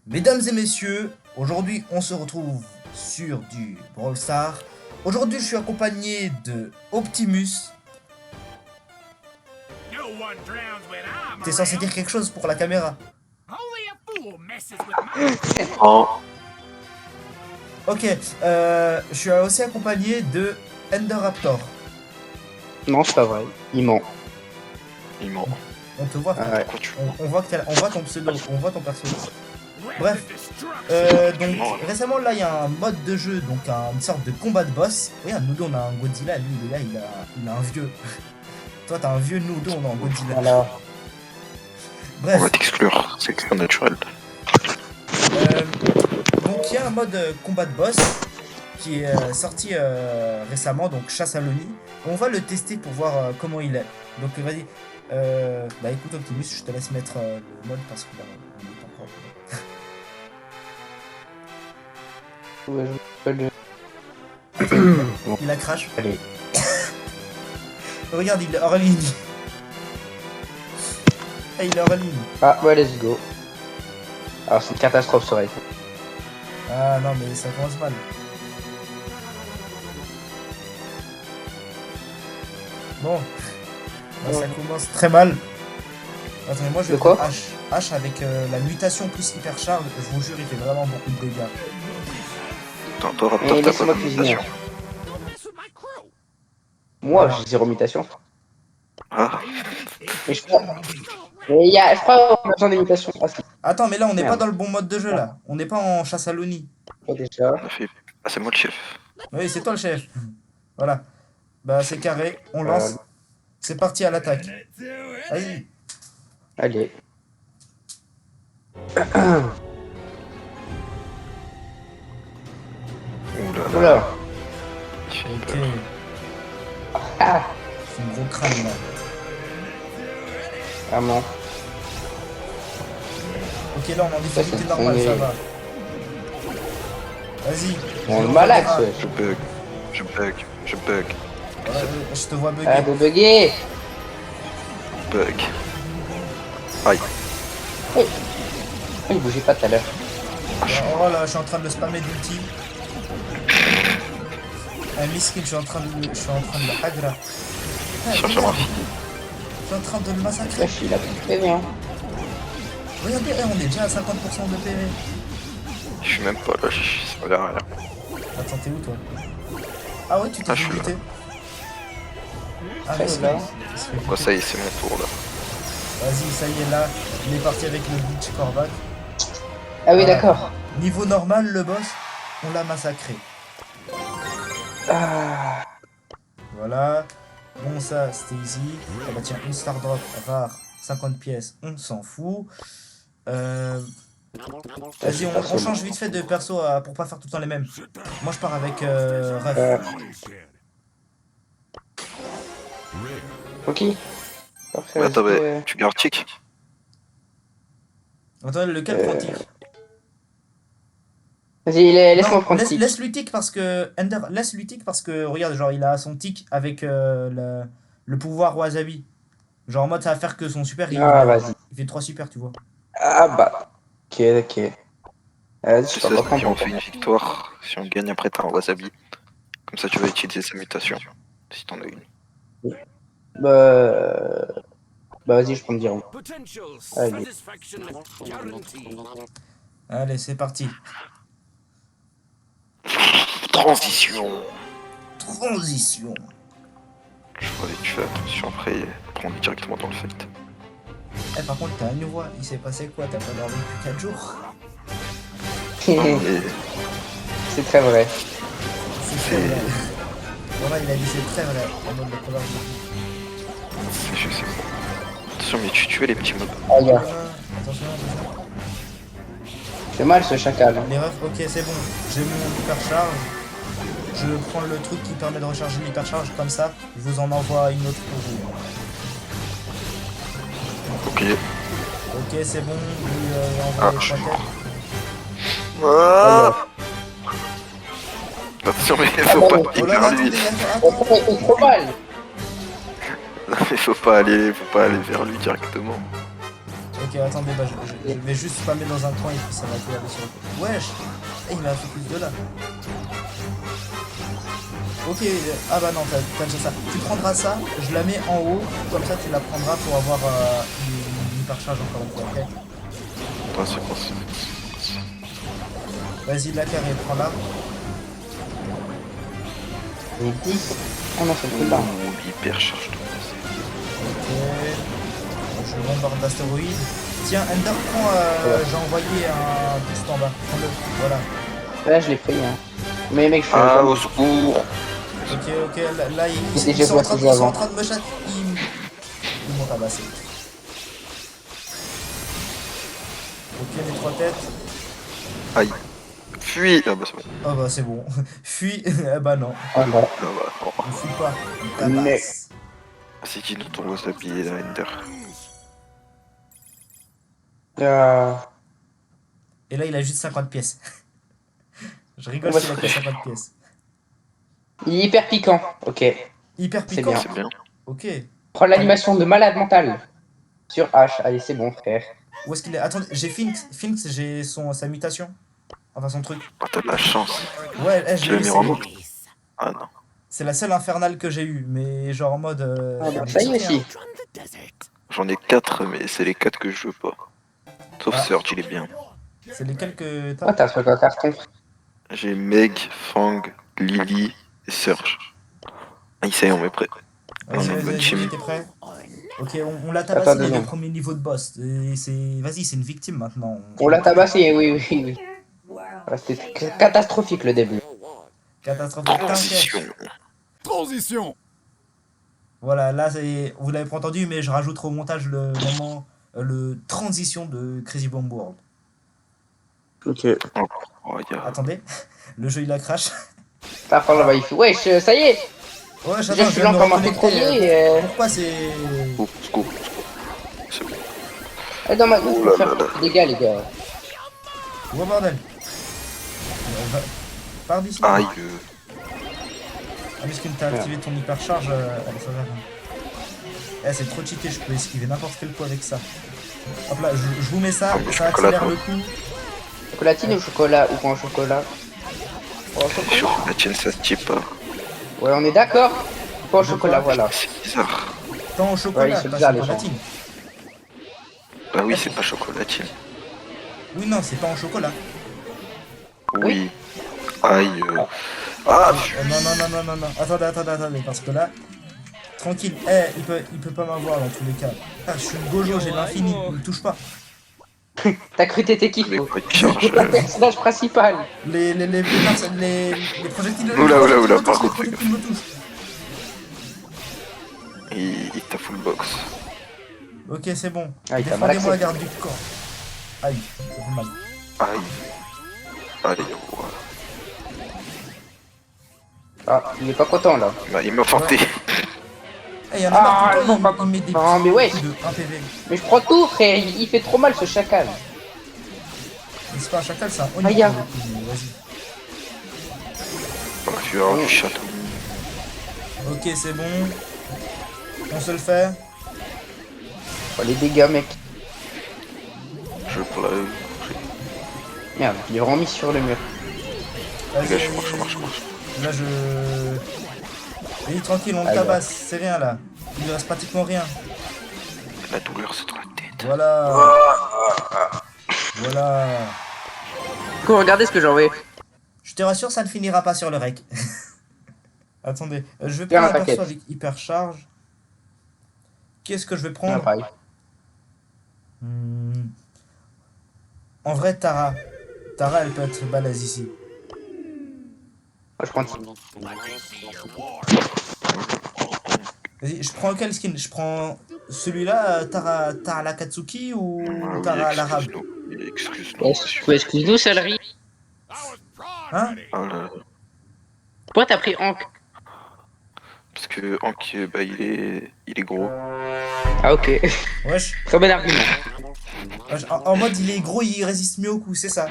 Mesdames et messieurs, aujourd'hui on se retrouve sur du Brawl Stars. Aujourd'hui je suis accompagné de Optimus. T'es censé dire quelque chose pour la caméra? Oh, Ok, je suis aussi accompagné de Enderaptor. Non, c'est pas vrai. Il ment. il ment. On te voit, Ah ouais. Pourquoi tu on voit ton pseudo, on voit ton perso. Bref, donc récemment là il y a un mode de jeu, donc une sorte de combat de boss. Regarde, nous deux on a un Godzilla, lui il est là, il a un vieux. Toi t'as un vieux, nous deux on a un Godzilla. Voilà. On va Bref, t'exclure, c'est exclure naturel. donc il y a un mode combat de boss qui est sorti récemment, donc chasse à l'ONI. On va le tester pour voir comment il est. Donc vas-y, bah écoute Optimus, je te laisse mettre le mode parce que là on est encore. Ouais, je peux le... Il a crash. Allez. Regarde, il est hors ligne. Ah, il est hors ligne. Ah ouais, let's go. Alors c'est une catastrophe sur iPhone. Ah non, mais ça commence mal. Bon. Bah, ça commence très mal. Attendez, moi je vais De quoi prendre H. H avec la mutation plus hyper charge, je vous jure, il fait vraiment beaucoup de dégâts. T'auras Et pas ta laissez-moi cuisiner. présentation. Moi, j'ai zéro mutation. Ah, Mais je crois... Mais il y a... Je crois qu'on a besoin d'imitation. Ah, si. Attends, mais là on n'est pas Merde. dans le bon mode de jeu là. On n'est pas en chasse à l'ONI. Oh, déjà. on a fait. Ah, c'est moi le chef. Oui, c'est toi le chef. Voilà. Bah c'est carré, on lance. C'est parti à l'attaque. Vas-y. Allez. Ouh là là. Oula. il fait Ok. peur. Ah, C'est un gros crâne là. vraiment. Ok, là on est en difficulté c'est normale, ça fini. va. Vas-y. On Je est malax, regarde. ouais. Je bug. Je bug. Je bug. Voilà, je te vois bugger. Ah, de bugger. Bug. Aïe. Oh, il bougeait pas tout à l'heure. Oh là, je suis en train de le spammer d'ulti. Un miskin, je suis en train de le agra. Ah, Cherche regarde, ma fille. je suis en train de le massacrer. Wesh, il a pris très bien. Regardez, on est déjà à 50% de PV. Je suis même pas là, je suis pas derrière. Attends, t'es où toi? Ah ouais, tu t'es Ah, je suis fait là. buter. Ah, Très miskin, bien. il se fait buter. Bon, ça y est, c'est mon tour là. Vas-y, ça y est, là, il est parti avec le glitch Korvac. Ah oui, Voilà. d'accord. Niveau normal, le boss, on l'a massacré. Ah, Voilà. Bon, ça, c'était easy. Ah bah tiens, une star drop, rare, 50 pièces, on s'en fout. Vas-y, on change vite fait de perso pour pas faire tout le temps les mêmes. Moi, je pars avec Ref. ok. Parfait. Ouais, attends, vas-y, mais tu gardes Chick. Attends, lequel prend tic? Vas-y, laisse-moi Non, prendre tic. laisse lui tic parce que. Ender, laisse lui tic parce que, regarde, genre, il a son tic avec le pouvoir Wasabi. Genre, en mode, ça va faire que son super, Ah, vas-y. il fait 3 super, tu vois. Ah bah. Ok, ok. Vas-y, C'est je peux ça, reprendre si on pour fait une victoire, si on gagne après t'as un wasabi. Comme ça tu vas utiliser sa mutation. Si t'en as une. Bah, bah vas-y, je peux me dire. Allez. Allez, c'est parti. Transition. Transition. Je croyais que tu fais attention après, on est directement dans le fight. Eh, par contre, t'as une voix. Il s'est passé quoi? T'as pas dormi depuis 4 jours? Et C'est très vrai. C'est très vrai. Voilà, il a dit c'est très vrai. En mode de couleur. c'est juste c'est bon. Attention mais tu tuais les petits mobs. Ah, gars. Attention, attention. C'est mal ce chacal. Hein. Les refs, ok, c'est bon. J'ai mon hypercharge. Je prends le truc qui permet de recharger l'hypercharge comme ça. Je vous en envoie une autre pour vous. Ok. Ok, c'est bon. Lui, Ah, envoie les je suis 3 mort. têtes. Ah Attention mais faut pas Oh aller là là, vers attendez, lui. attends. Oh, c'est trop mal. Non mais faut pas aller vers lui directement. Ok, Ok, attendez, bah, je vais juste spammer dans un coin et puis ça va tout aller sur le... Wesh. Il m'a fait plus de là. Ok, ah bah non, t'as déjà ça. Tu prendras ça, je la mets en haut, comme ça tu la prendras pour avoir une hypercharge encore une fois, ok? Attends, c'est bon, Vas-y, la carré, prends-la. Et 10. Ah non, c'est le cooldown. Ouh, hyper charge de base. Ok. Je le bombarde d'astéroïdes. Tiens, Ender, prends, j'ai envoyé un boost en bas. Prends-le, voilà. Là, je l'ai pris. Hein. Mais mec, je suis Ah, pas- au secours! Ok, là ils C'était déjà sont en passé train, ils sont en avant. train de me chasser. Ils m'ont tabassé. Ok, mes 3 têtes. Aïe! Fuis! Ah bah c'est bon. Oh bah c'est bon. Fuis. Eh bah non. Ah bah. Ah bah non. On fuit pas. On tabasse. C'est qui notre wasabi là, Ender? Et là il a juste 50 pièces. Je rigole Ouais, s'il a que 50 pièces. Il est hyper piquant. Ok. Hyper C'est piquant. bien. C'est bien. Ok. Prends l'animation de malade mental. Sur H. Allez, c'est bon, frère. Où est-ce qu'il est? Attendez, j'ai Finks. Finks, j'ai sa mutation. Enfin son truc. Oh, t'as de la chance. Ouais, je Tu l'ai l'as eu. mis en max? Ah non. C'est la seule infernale que j'ai eue. Mais genre en mode. Ah bah, elle est ça y est cheatée, aussi. hein. J'en ai 4, mais c'est les 4 que je veux pas. Sauf Ah. Surge, il est bien. C'est lesquels que Ah, t'as? t'as un truc en carton. J'ai Meg, Fang, Lily et Surge. Ah, ça y est, on est prêt. On Vas-y, est une bonne vas-y, team. t'es prêt? Ok, on l'a Attends, tabassé dès deux le secondes. premier niveau de boss. Et vas-y, c'est une victime maintenant. On l'a tabassé, oui, oui, oui. Ah, c'était catastrophique le début. Catastrophique, Transition. t'inquiète. Transition. Voilà, là, vous l'avez pas entendu, mais je rajouterai au montage le moment, le transition de Crazy Bomb World. Ok. Oh, y a... Attendez, le jeu il a crash. Ça prend le wifi. Wesh, ça y est. Ouais, Déjà, j'attends, je je suis viens de lent me comme un reconnecter. pétrolier. Pourquoi c'est. Secours. C'est bon. Allez dans ma Oh pour là faire là là. des dégâts, les gars. Ouais, bordel. On va... Par d'ici. Aïe. Ah, puisqu'une t'as activé ton hypercharge, allez, ça va. Eh, c'est trop cheaté, je peux esquiver n'importe quel coup avec ça. Hop là, je vous mets ça, Oh, ça chocolat, accélère toi. le coup. Chocolatine ou chocolat ou pas en chocolat? Oh, chocolat. Sur la tienne, ça se tient pas. Ouais, on est d'accord. Pas en chocolat, voilà. C'est bizarre. Tant au chocolat, Ouais, ils sont pas bizarres, les chocolatine. Bah oui, c'est pas chocolatine. Oui, non, c'est pas en chocolat. Oui. Aïe. Ah, Non. Attendez, parce que là, tranquille, il peut pas m'avoir dans tous les cas. Ah, je suis le gojo, j'ai l'infini, il me touche pas. T'as cru t'étais qui? mais quoi, il charge. Le personnage principal. Les projectiles Oula, les projectiles me par touchent, les contre. projectiles me touchent. Il t'a full box. Ok, c'est bon. Ah, il t'a Défendez-moi la malaxé. garde du corps. Aïe, ça fait mal. Aïe. Aïe, ouais. Ah, il est pas content là. Bah, il m'a fanté. Eh, y'en a marre Ah, tout le non, temps, pas- il met des non, mais petits ouais. coups de 1 PV. Mais je prends tout, frère. Il fait trop mal ce chacal. Mais c'est pas un chacal, c'est un Aïe, oignon. ah. pour le coup, mais vas-y. Oh, tu vas avoir du château. Ok, c'est bon. On se le fait. Oh, les dégâts, mec. Je pleuve. Merde, il est remis sur le mur. Les gars, je Vas-y. marche. Là, je. Vas-y, tranquille, on le Allez. tabasse, c'est rien là. Il lui reste pratiquement rien. La douleur, c'est dans la tête. Voilà. Voilà. Du coup, regardez ce que j'ai envoyé. Je te rassure, ça ne finira pas sur le rec. Attendez, je vais Tiens, prendre un t'inquiète. perso avec hypercharge. Qu'est-ce que je vais Ah, prendre? pareil. En vrai, Tara. Tara, elle peut être balèze ici. Moi, je prends. Vas-y, je prends quel skin? Je prends celui-là, Tara Lakatsuki ou Ah oui, Tara l'arabe? excuse-nous, monsieur. Excuse-nous, Celery. Hein? Oh là là. Pourquoi t'as pris Hank? Parce que Hank, bah, il est gros. Ah, ok. Wesh. Très bon argument. En mode, il est gros, il résiste mieux au coup, c'est ça.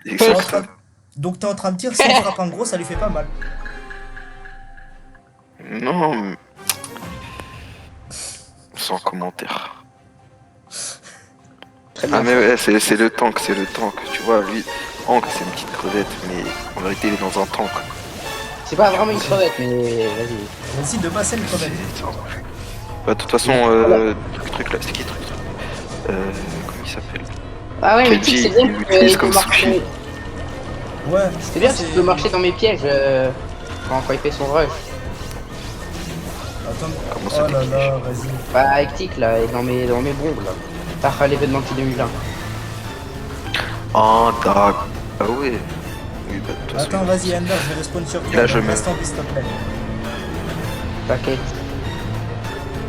Exactement. Donc t'es en train de dire, si on frappe un gros, ça lui fait pas mal. Non, mais... Sans commentaire. très bien. Ah mais ouais, c'est le tank, tu vois, lui, Hank c'est une petite crevette, mais en vérité il est dans un tank. C'est pas vraiment une crevette, mais vas-y. Vas-y, de base, c'est le problème. Bah de toute façon, truc là, c'est qui truc comment il s'appelle? Ah ouais, mais Kenji, tu sais, c'est bien il que l'utilise tu peux comme marcher. sushi. Ouais, C'est bien que tu peux marcher dans mes pièges quand il fait son rush. Attends, Comment ça, oh là t'es là, vas-y. Bah, avec Tic là, et dans mes bombes là. Par l'événement qui 2020. Ah d'accord. Ah ouais. Oui bah de toute façon. Attends, vas-y, Ender, je vais respawn sur toi. Et là, je Reste meurs. en vie, s'il te plaît. T'inquiète.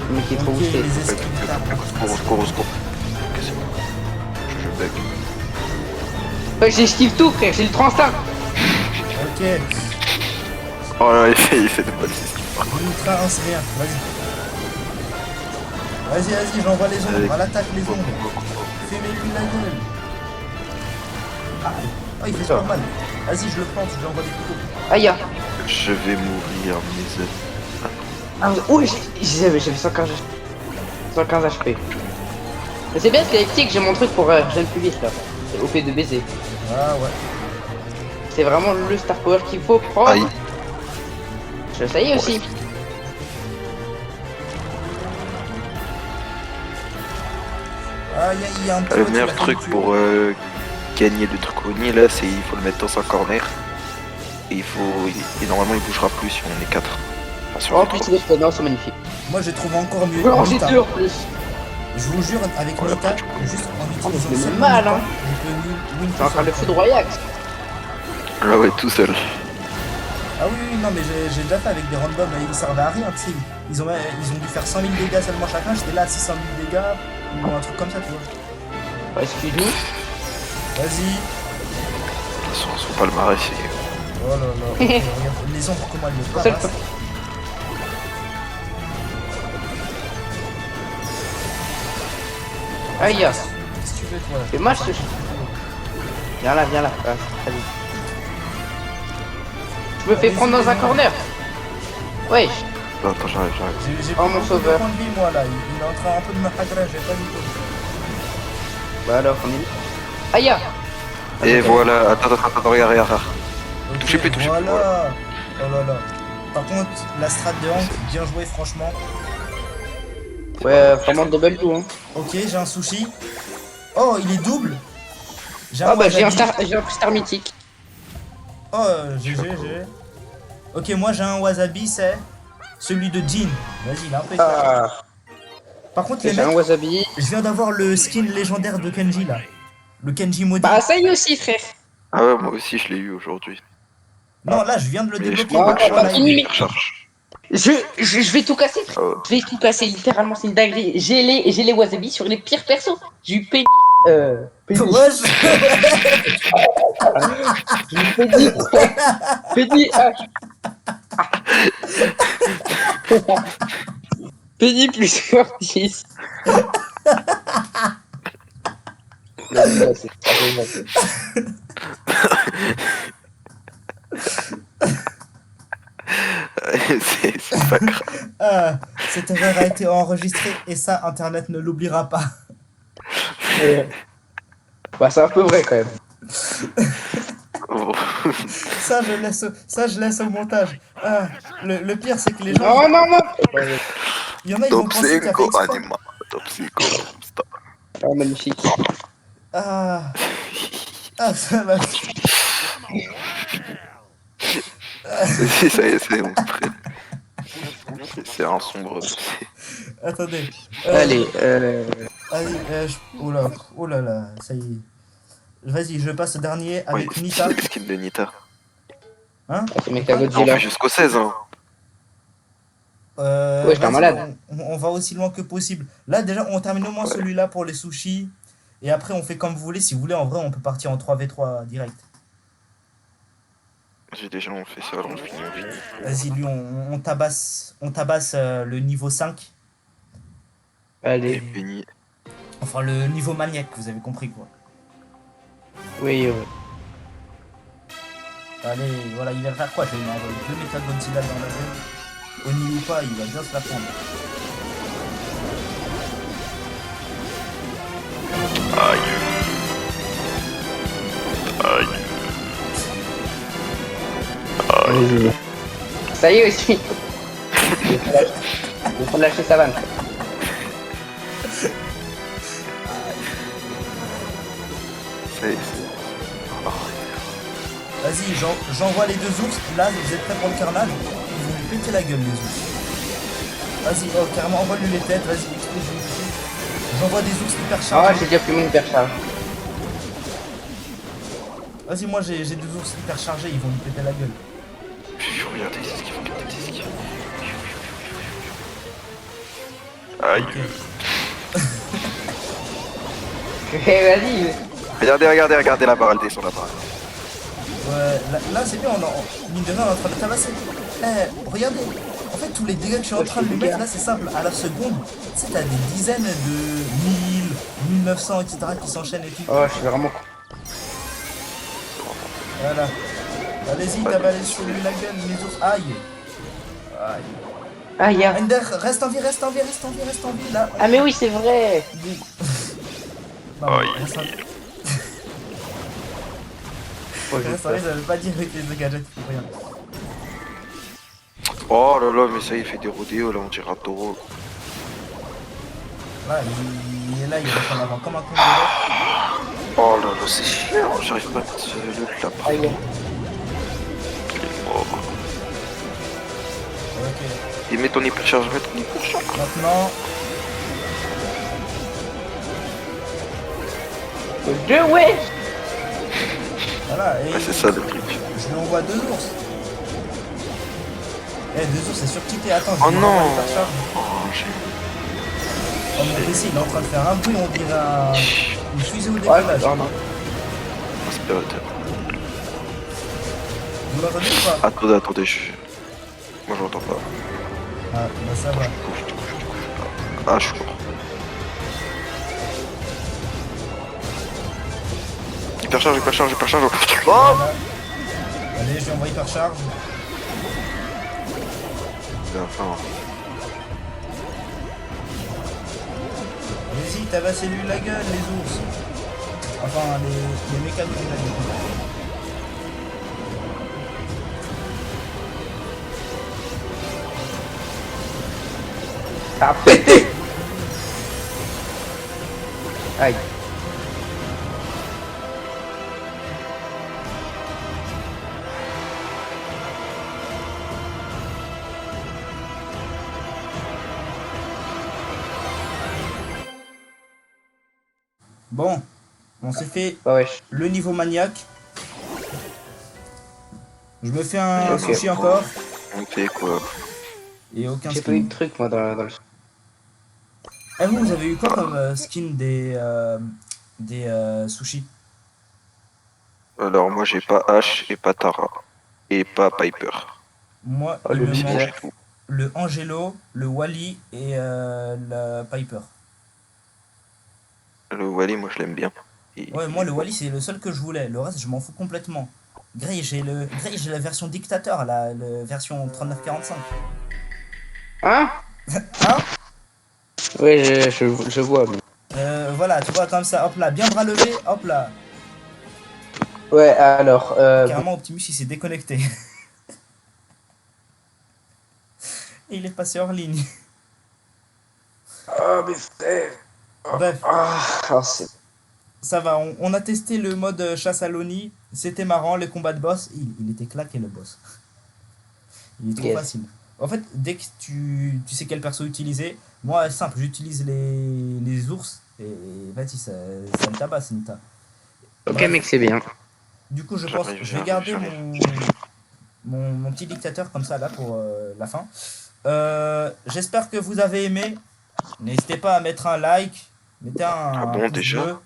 Le mec qui est trop Ok, boosté. les esprits de tard. Au secours. Ok c'est bon. Je bug. Ouais, j'esquive tout, frère, j'ai le transinstinct. Ok, Oh là il fait de bonnes esquives. Ultra 1, c'est rien, vas-y. Vas-y, j'envoie les ombres, à l'attaque les ombres. Fais mes couilles la gueule. Ah, oh, il fait super mal. Vas-y, je le plante, je lui envoie des couteaux. Aïe. Je vais mourir, mes œufs. Ah, ouais, j'avais 115 HP. Mais c'est bien parce qu'avec Tic, j'ai mon truc pour gêne plus vite là. C'est OP de baiser. Ah ouais. C'est vraiment le star power qu'il faut prendre. Aïe. Je ça y est aussi. Ah, il y a un petit Le peu meilleur de truc culture. pour gagner le truc au nid là, c'est il faut le mettre dans un corner. Et et normalement il bougera plus si on est 4. Enfin, sur En les plus, trois. il est non, c'est magnifique. Moi, j'ai trouvé encore mieux. Alors, j'ai Nita. deux en plus. Je vous jure, avec Ouais, Nita, après, tu peux- juste en mais utilisant c'est seulement mal, Nita, hein. je peux win T'es en train de le foutre Royax. Ah ouais, tout seul. Ah oui, non, mais j'ai déjà fait avec des randoms, et ils servaient à rien, tu sais. Ils ont dû faire 100 000 dégâts seulement chacun, j'étais là à 600 000 dégâts, ou un truc comme ça, tu vois. Excuse-nous. Vas-y. De toute façon, son palmarès, Oh là là, ok, regarde, les ombres, comment elles me C'est le tabassent. Aïe. Qu'est-ce que tu veux, toi? C'est moche ce chien. Viens là. Ah, très bien. Je me fais prendre dans un corner. Wesh. Attends, j'arrive. J'ai Oh, pas mon beaucoup sauveur. de points de vie, moi, là. Il est en train un peu de me hagrer, j'ai pas du tout. Bah alors, on est. Aïe. Et voilà, attends, regarde. Ok, Touchez plus. Voilà. Oh là là. Par contre, la strat de Hank, bien joué, franchement. Ouais, vraiment double tout, hein. Ok, j'ai un sushi. Oh, il est double. J'ai Ah bah, j'ai un wasabi. star mythique. Oh, GG. Ok, moi j'ai un wasabi, c'est celui de Jin. Vas-y, il est impeccable. Ah, Par contre, les j'ai un mecs, wasabi. je viens d'avoir le skin légendaire de Kenji là. Le Kenji maudit. Bah, ça y est aussi, frère. Ah ouais, moi aussi je l'ai eu aujourd'hui. Non, là, je viens de le Mais je débloquer. peux Non, pas Là, le en pas live. fini, mais- je recharge. Je vais tout casser, frère. Ah ouais. Je vais tout casser, littéralement, c'est une dinguerie. J'ai les wasabi sur les pires persos. J'ai eu pénis. Pénis. Wesh. J'ai eu pénis. Pénis. Pénis plus 10. C'est pas grave. Ah, cette erreur a été enregistrée et ça, Internet ne l'oubliera pas. Bah, c'est un peu vrai quand même. Oh. Ça, je laisse au montage. Ah, le pire, c'est que les gens, Non. il y en a, ils vont Top penser qu'il a fait 5 exprès. anima. Top 5 stop. Ah, magnifique. Ah, ça va. Si, ça y est, c'est mon frère. C'est un sombre. Attendez. Allez, Allez, oh là là, ça y est. Vas-y, je passe au dernier Oui, avec Nita. c'est le skin de Nita. Hein? c'est Mecha Non, on Godzilla. fait jusqu'au 16, hein. Ouais, j'étais un Vas-y, malade. on va aussi loin que possible. Là, déjà, on termine au moins celui-là pour les sushis. Et après, on fait comme vous voulez. Si vous voulez, en vrai, on peut partir en 3v3 direct. J'ai déjà fait ça, on finit. Vas-y, lui, on tabasse le niveau 5. Et Allez, béni. Enfin, le niveau maniaque, vous avez compris quoi. oui. Allez, voilà, il va faire quoi? Je vais lui envoyer 2 Mecha Godzilla dans la gueule. Oni ou pas, il va bien se la prendre. Aïe. Aïe. Vas-y. Ça y est aussi. Il faut lâcher sa vanne. C'est... Vas-y, j'envoie les deux ours. Là, vous êtes prêts pour le carnage? Ils vont lui péter la gueule, les ours. Vas-y, oh, carrément, envoie-lui les têtes. Vas-y, explose. J'envoie des ours hyper Ah, chargés. j'ai déjà pris mon hypercharge. Vas-y, moi j'ai deux ours hyper chargés. Ils vont lui péter la gueule. Regardez ce qu'ils font, regardez ce qu'ils font. Aïe. Ok. Vas-y. Regardez la barre, elle descend la barre. Ouais, là c'est bien, mine de rien, on est en train de tabasser. Eh, regardez, en fait, tous les dégâts que je suis en train de lui mettre là, c'est simple. À la seconde, tu sais, t'as des dizaines de 1000, 1900, etc. qui s'enchaînent et tout. Oh, je suis vraiment. Voilà. Allez-y, tabassez sur lui la gueule, les ours. Aïe. Aïe. Ah, y'a. Ender, reste en vie, là. Ah, mais oui, c'est vrai. Non, Aïe. reste en vie. Oh, j'ai Reste en vie, peur. ça veut pas dire avec les gadgets pour rien. Oh là là, mais ça, il fait des rodéos, là, on dirait un taureau. Là, il est là, il reste en avant comme un con de l'autre. Oh là là, c'est chiant, j'arrive pas à mettre le lapin. Aïe. Oh. Ok. Et mets ton hypercharge, mets ton hypercharge. Maintenant, Je ouais. voilà. Et Ouais, c'est ça le truc. je lui envoie deux ours. Eh, deux ours, c'est surtiqué. Attends, je Oh lui non. envoie l'hypercharge. Oh, j'ai... Oh, mon PC, il est en train de faire un bruit, on dirait une fusée au Ouais, décollage. non, non. Aspirateur. Vous l'entendez ou pas? Attendez, moi j'entends pas. Ah, bah ça va. Ah, je suis mort. Hypercharge. Oh Voilà. Allez, je lui envoie hypercharge. Enfin, Allez-y, tabassez-lui la gueule, les ours. Enfin, les mécanos de la gueule. Ah, pété. Aïe. Bon, on s'est fait Bah, wesh. le niveau maniaque. Je me fais un Ok. sushi encore. on fait quoi? Et aucun J'ai pas eu skin. de truc, moi, dans le. Eh, vous avez eu quoi comme skin des sushis? Alors, moi j'ai pas H et pas Tara. Et pas Piper. Moi, Oh, il le me bizarre. manque J'ai tout. le Angelo, le Wally et la Piper. Le Wally, moi je l'aime bien. Ouais, moi le Wally c'est le seul que je voulais, le reste je m'en fous complètement. Grey, j'ai la version dictateur, la version 3945. Hein? Hein? Ouais, je vois. Mais... Voilà, tu vois comme ça, hop là, bien bras levé, hop là. Ouais, alors. Carrément Optimus il s'est déconnecté. Et il est passé hors ligne. Oh, mais frère. Bref, Ah, c'est. ça va, on a testé le mode chasse à l'Oni, c'était marrant, les combats de boss, il était claqué le boss. Il est trop Yes. facile. En fait, dès que tu sais quel perso utiliser, moi simple, j'utilise les ours et vas-y, ça me tabasse, Nita. Ok, Bref. mec, c'est bien. Du coup, je pense que je vais garder mon petit dictateur comme ça là pour la fin. J'espère que vous avez aimé. N'hésitez pas à mettre un like, mettez un bon, pouce déjà bleu,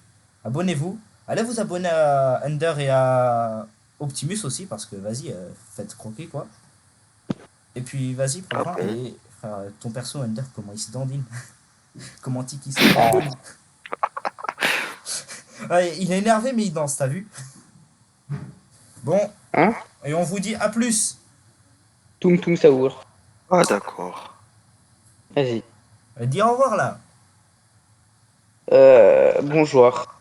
abonnez-vous. Allez vous abonner à Ender et à Optimus aussi parce que vas-y, faites croquer quoi. Et puis vas-y, prends Ah fin. bon Et frère, ton perso Ender, comment il se dandine. Comment Tiki se dandine. Ouais, il est énervé mais il danse, t'as vu? Bon, Hein? et on vous dit à plus. Toum Toum Saour. Ah d'accord. Vas-y. Dis au revoir là. Bon joueur.